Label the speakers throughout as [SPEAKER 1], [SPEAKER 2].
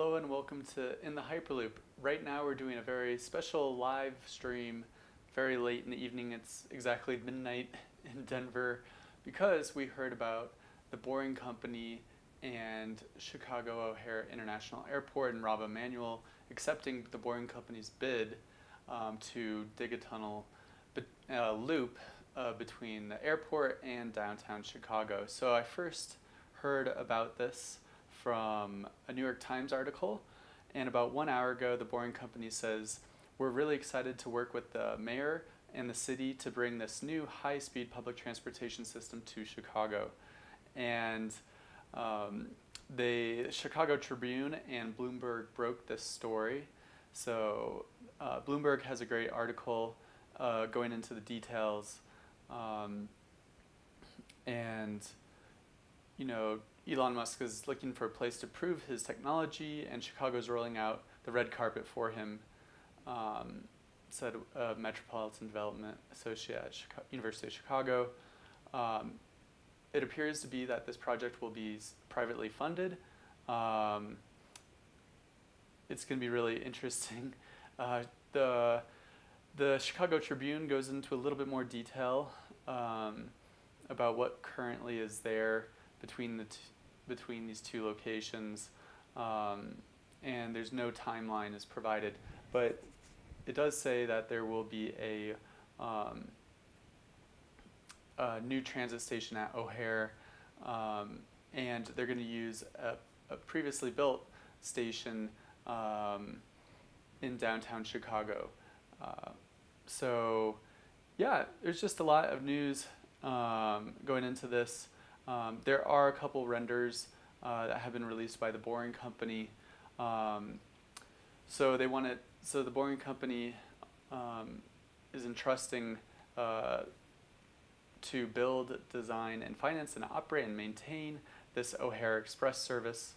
[SPEAKER 1] Hello and welcome to In the Hyperloop. Right now we're doing a very special live stream very late in the evening. It's exactly midnight in Denver because we heard about the Boring Company and Chicago O'Hare International Airport and Rahm Emanuel accepting the Boring Company's bid to dig a tunnel loop between the airport and downtown Chicago. So I first heard about this from a New York Times article, and about 1 hour ago the Boring Company says, we're really excited to work with the mayor and the city to bring this new high-speed public transportation system to Chicago. And the Chicago Tribune and Bloomberg broke this story. So Bloomberg has a great article going into the details, and you know, Elon Musk is looking for a place to prove his technology, and Chicago's rolling out the red carpet for him, said a Metropolitan Development Associate at University of Chicago. It appears to be that this project will be privately funded. It's going to be really interesting. The Chicago Tribune goes into a little bit more detail about what currently is there between these two locations, and there's no timeline is provided, but it does say that there will be a new transit station at O'Hare, and they're going to use a previously built station in downtown Chicago. So yeah, there's just a lot of news going into this. There are a couple renders that have been released by the Boring Company. So they want it. So the Boring Company is entrusting to build, design, and finance, and operate and maintain this O'Hare Express service.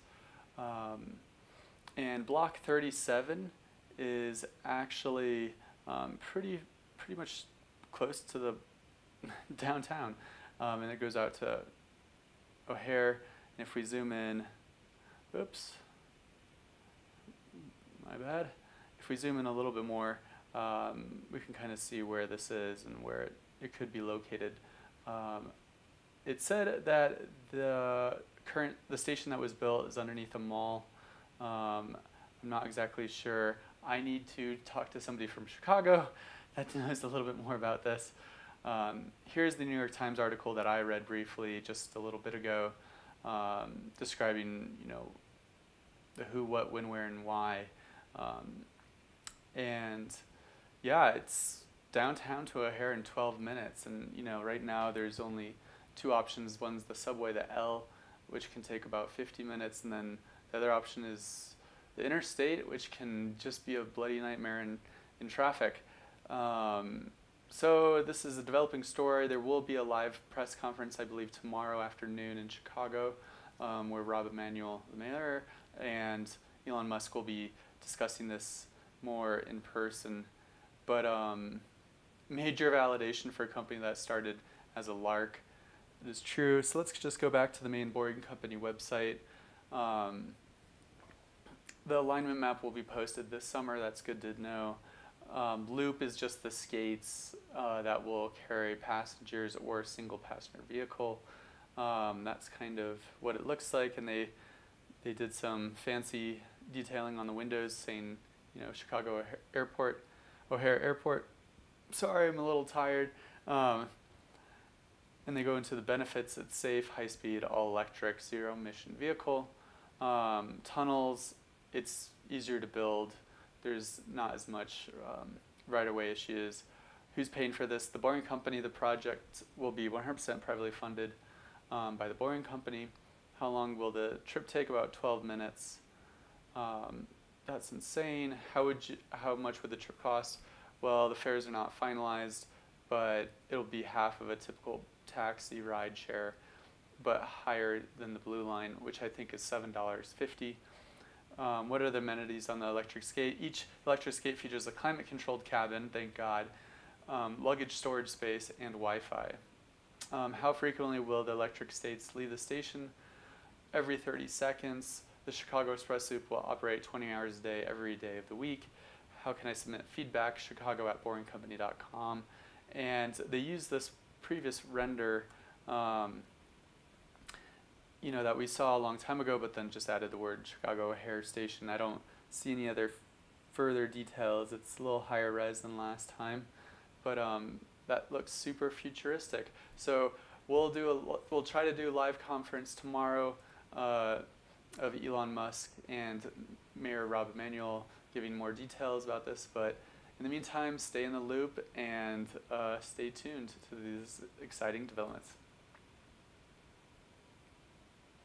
[SPEAKER 1] And Block 37 is actually pretty much close to the downtown, and it goes out to O'Hare. And if we zoom in, oops, my bad. If we zoom in a little bit more, we can kind of see where this is and where it could be located. It said that the station that was built is underneath a mall. I'm not exactly sure. I need to talk to somebody from Chicago that knows a little bit more about this. Here's the New York Times article that I read briefly just a little bit ago, describing, you know, the who, what, when, where, and why. And yeah, it's downtown to O'Hare in 12 minutes. And you know, right now there's only two options. One's the subway, the L, which can take about 50 minutes, and then the other option is the interstate, which can just be a bloody nightmare in traffic. So this is a developing story. There will be a live press conference, I believe, tomorrow afternoon in Chicago, where Rahm Emanuel, the mayor, and Elon Musk will be discussing this more in person. But major validation for a company that started as a lark. It is true. So let's just go back to the main Boring Company website. The alignment map will be posted this summer. That's good to know. Loop is just the skates that will carry passengers or a single passenger vehicle. That's kind of what it looks like, and they did some fancy detailing on the windows saying, you know, Chicago O'Hare Airport. Sorry, I'm a little tired. And they go into the benefits. It's safe, high-speed, all-electric, zero-emission vehicle. Tunnels, it's easier to build. There's not as much right-of-way issues. Who's paying for this? The Boring Company. The project will be 100% privately funded by the Boring Company. How long will the trip take? About 12 minutes. That's insane. How much would the trip cost? Well, the fares are not finalized, but it'll be half of a typical taxi ride share, but higher than the Blue Line, which I think is $7.50. What are the amenities on the electric skate? Each electric skate features a climate-controlled cabin, thank God, luggage storage space, and Wi-Fi. How frequently will the electric skates leave the station? Every 30 seconds. The Chicago Express Loop will operate 20 hours a day, every day of the week. How can I submit feedback? Chicago@boringcompany.com. And they use this previous render, that we saw a long time ago, but then just added the word Chicago O'Hare Station. I don't see any other further details. It's a little higher res than last time, but that looks super futuristic. So we'll try to do a live conference tomorrow of Elon Musk and Mayor Rahm Emanuel giving more details about this. But in the meantime, stay in the loop and stay tuned to these exciting developments.